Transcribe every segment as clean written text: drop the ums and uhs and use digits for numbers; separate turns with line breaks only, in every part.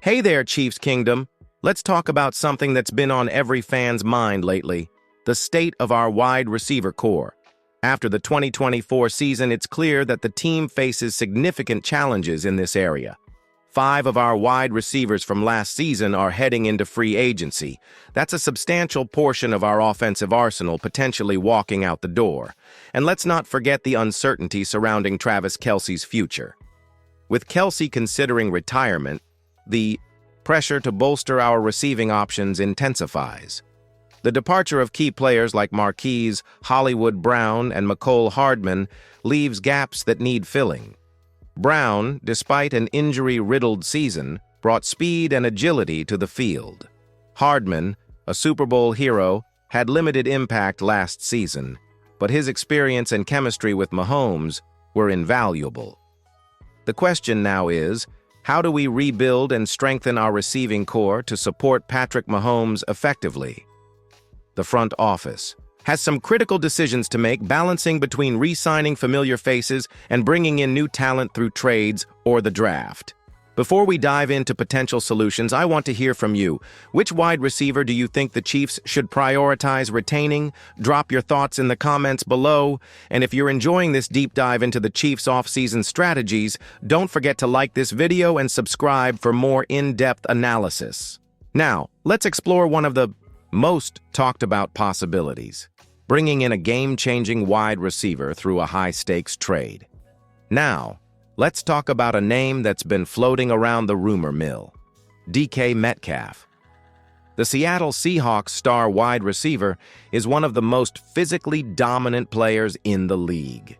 Hey there, Chiefs Kingdom. Let's talk about something that's been on every fan's mind lately, the state of our wide receiver core. After the 2024 season, it's clear that the team faces significant challenges in this area. 5 of our wide receivers from last season are heading into free agency. That's a substantial portion of our offensive arsenal potentially walking out the door. And let's not forget the uncertainty surrounding Travis Kelce's future. With Kelce considering retirement, the pressure to bolster our receiving options intensifies. The departure of key players like Marquise, Hollywood Brown, and Mecole Hardman leaves gaps that need filling. Brown, despite an injury-riddled season, brought speed and agility to the field. Hardman, a Super Bowl hero, had limited impact last season, but his experience and chemistry with Mahomes were invaluable. The question now is, how do we rebuild and strengthen our receiving core to support Patrick Mahomes effectively? The front office has some critical decisions to make, balancing between re-signing familiar faces and bringing in new talent through trades or the draft. Before we dive into potential solutions, I want to hear from you. Which wide receiver do you think the Chiefs should prioritize retaining? Drop your thoughts in the comments below. And if you're enjoying this deep dive into the Chiefs' off-season strategies, don't forget to like this video and subscribe for more in-depth analysis. Now, let's explore one of the most talked about possibilities: bringing in a game-changing wide receiver through a high-stakes trade. Now, let's talk about a name that's been floating around the rumor mill: DK Metcalf. The Seattle Seahawks star wide receiver is one of the most physically dominant players in the league.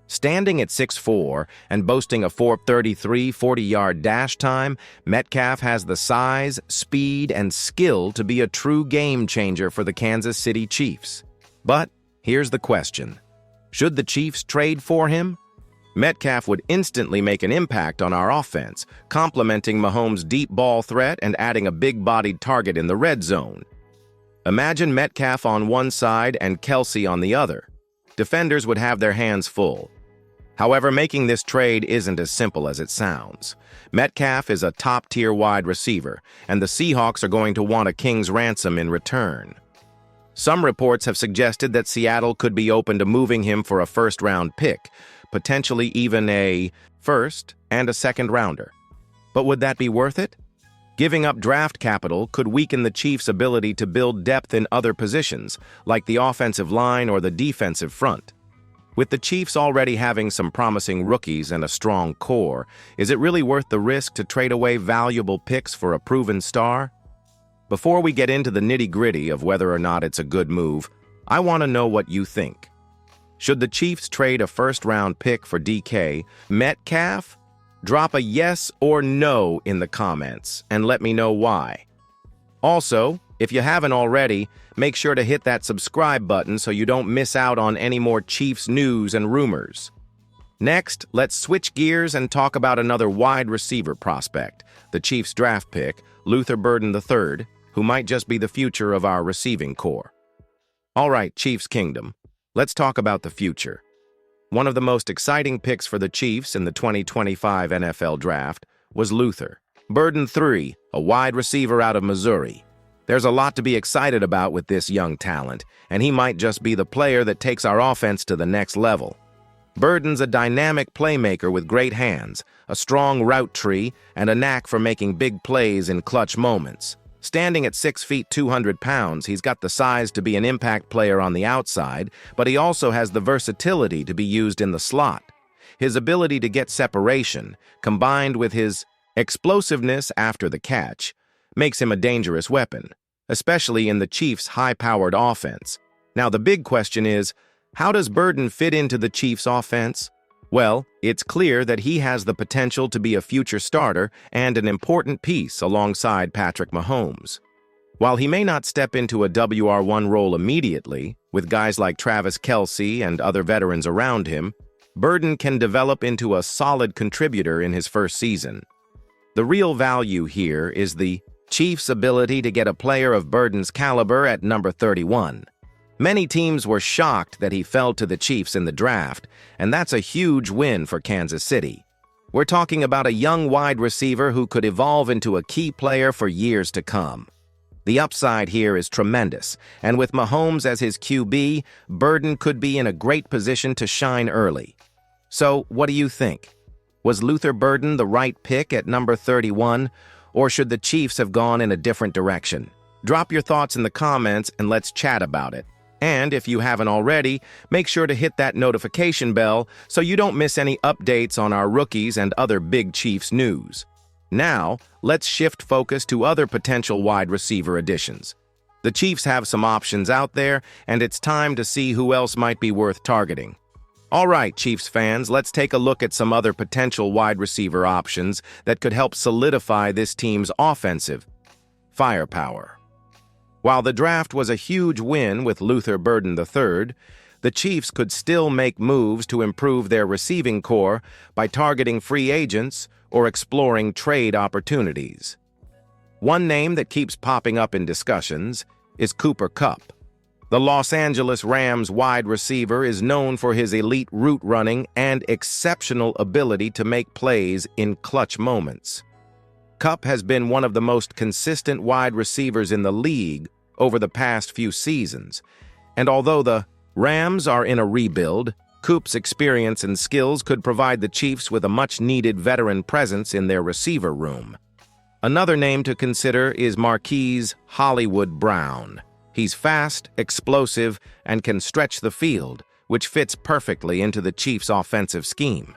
Standing at 6'4" and boasting a 4.33 40-yard dash time, Metcalf has the size, speed, and skill to be a true game-changer for the Kansas City Chiefs. But here's the question: should the Chiefs trade for him? Metcalf would instantly make an impact on our offense, complementing Mahomes' deep ball threat and adding a big-bodied target in the red zone. Imagine Metcalf on one side and Kelce on the other. Defenders would have their hands full. However, making this trade isn't as simple as it sounds. Metcalf is a top-tier wide receiver, and the Seahawks are going to want a king's ransom in return. Some reports have suggested that Seattle could be open to moving him for a first-round pick, potentially even a first and a second-rounder. But would that be worth it? Giving up draft capital could weaken the Chiefs' ability to build depth in other positions, like the offensive line or the defensive front. With the Chiefs already having some promising rookies and a strong core, is it really worth the risk to trade away valuable picks for a proven star? Before we get into the nitty-gritty of whether or not it's a good move, I want to know what you think. Should the Chiefs trade a first-round pick for DK Metcalf? Drop a yes or no in the comments and let me know why. Also, if you haven't already, make sure to hit that subscribe button so you don't miss out on any more Chiefs news and rumors. Next, let's switch gears and talk about another wide receiver prospect, the Chiefs draft pick, Luther Burden III, who might just be the future of our receiving core. All right, Chiefs Kingdom, let's talk about the future. One of the most exciting picks for the Chiefs in the 2025 NFL Draft was Luther Burden III, a wide receiver out of Missouri. There's a lot to be excited about with this young talent, and he might just be the player that takes our offense to the next level. Burden's a dynamic playmaker with great hands, a strong route tree, and a knack for making big plays in clutch moments. Standing at 6 feet 200 pounds, he's got the size to be an impact player on the outside, but he also has the versatility to be used in the slot. His ability to get separation, combined with his explosiveness after the catch, makes him a dangerous weapon, especially in the Chiefs' high-powered offense. Now, the big question is, how does Burden fit into the Chiefs' offense? Well, it's clear that he has the potential to be a future starter and an important piece alongside Patrick Mahomes. While he may not step into a WR1 role immediately, with guys like Travis Kelce and other veterans around him, Burden can develop into a solid contributor in his first season. The real value here is the Chiefs' ability to get a player of Burden's caliber at number 31. Many teams were shocked that he fell to the Chiefs in the draft, and that's a huge win for Kansas City. We're talking about a young wide receiver who could evolve into a key player for years to come. The upside here is tremendous, and with Mahomes as his QB, Burden could be in a great position to shine early. So, what do you think? Was Luther Burden the right pick at number 31, or should the Chiefs have gone in a different direction? Drop your thoughts in the comments and let's chat about it. And if you haven't already, make sure to hit that notification bell so you don't miss any updates on our rookies and other big Chiefs news. Now, let's shift focus to other potential wide receiver additions. The Chiefs have some options out there, and it's time to see who else might be worth targeting. All right, Chiefs fans, let's take a look at some other potential wide receiver options that could help solidify this team's offensive firepower. While the draft was a huge win with Luther Burden III, the Chiefs could still make moves to improve their receiving core by targeting free agents or exploring trade opportunities. One name that keeps popping up in discussions is Kupp. The Los Angeles Rams wide receiver is known for his elite route running and exceptional ability to make plays in clutch moments. Kupp has been one of the most consistent wide receivers in the league over the past few seasons, and although the Rams are in a rebuild, Kupp's experience and skills could provide the Chiefs with a much-needed veteran presence in their receiver room. Another name to consider is Marquise Hollywood Brown. He's fast, explosive, and can stretch the field, which fits perfectly into the Chiefs' offensive scheme.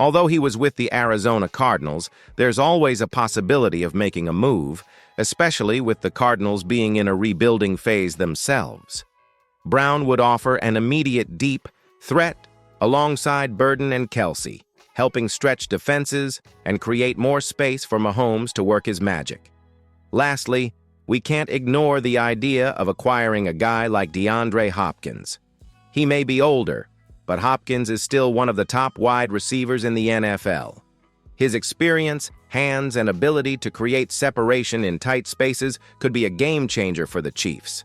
Although he was with the Arizona Cardinals, there's always a possibility of making a move, especially with the Cardinals being in a rebuilding phase themselves. Brown would offer an immediate deep threat alongside Burden and Kelsey, helping stretch defenses and create more space for Mahomes to work his magic. Lastly, we can't ignore the idea of acquiring a guy like DeAndre Hopkins. He may be older, but Hopkins is still one of the top wide receivers in the NFL. His experience, hands, and ability to create separation in tight spaces could be a game-changer for the Chiefs.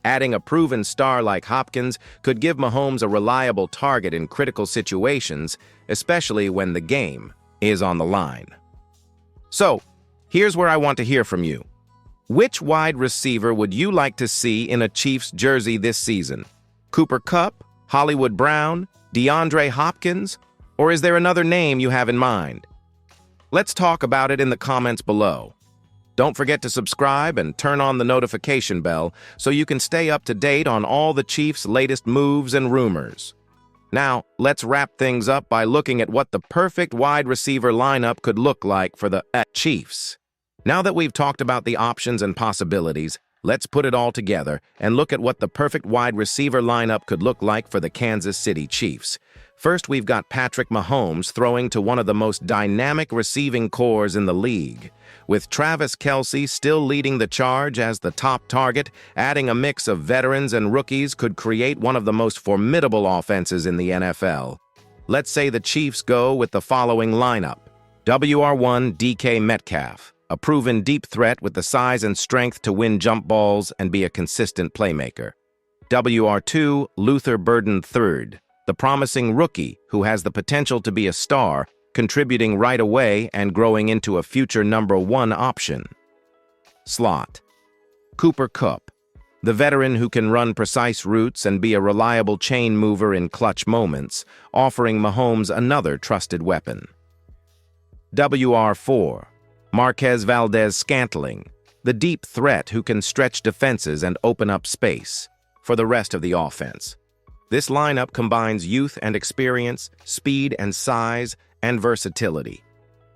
Adding a proven star like Hopkins could give Mahomes a reliable target in critical situations, especially when the game is on the line. So, here's where I want to hear from you. Which wide receiver would you like to see in a Chiefs jersey this season? Kupp, Hollywood Brown, DeAndre Hopkins, or is there another name you have in mind? Let's talk about it in the comments below. Don't forget to subscribe and turn on the notification bell so you can stay up to date on all the Chiefs' latest moves and rumors. Now, let's wrap things up by looking at what the perfect wide receiver lineup could look like for the Chiefs. Now that we've talked about the options and possibilities, let's put it all together and look at what the perfect wide receiver lineup could look like for the Kansas City Chiefs. First, we've got Patrick Mahomes throwing to one of the most dynamic receiving cores in the league. With Travis Kelsey still leading the charge as the top target, adding a mix of veterans and rookies could create one of the most formidable offenses in the NFL. Let's say the Chiefs go with the following lineup. WR1 DK Metcalf, a proven deep threat with the size and strength to win jump balls and be a consistent playmaker. WR2 Luther Burden III, the promising rookie who has the potential to be a star, contributing right away and growing into a future number one option. Slot. Kupp, the veteran who can run precise routes and be a reliable chain mover in clutch moments, offering Mahomes another trusted weapon. WR4 Marquez Valdes-Scantling, the deep threat who can stretch defenses and open up space for the rest of the offense. This lineup combines youth and experience, speed and size, and versatility.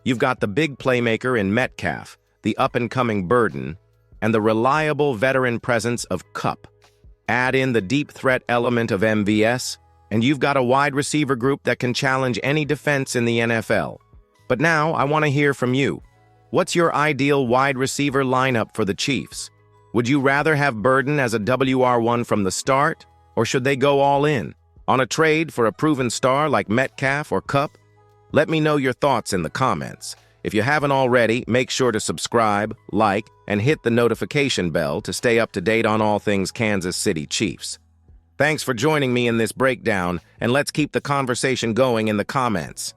You've got the big playmaker in Metcalf, the up-and-coming Burden, and the reliable veteran presence of Kupp. Add in the deep threat element of MVS, and you've got a wide receiver group that can challenge any defense in the NFL. But now, I want to hear from you. What's your ideal wide receiver lineup for the Chiefs? Would you rather have Burden as a WR1 from the start, or should they go all in on a trade for a proven star like Metcalf or Kupp? Let me know your thoughts in the comments. If you haven't already, make sure to subscribe, like, and hit the notification bell to stay up to date on all things Kansas City Chiefs. Thanks for joining me in this breakdown, and let's keep the conversation going in the comments.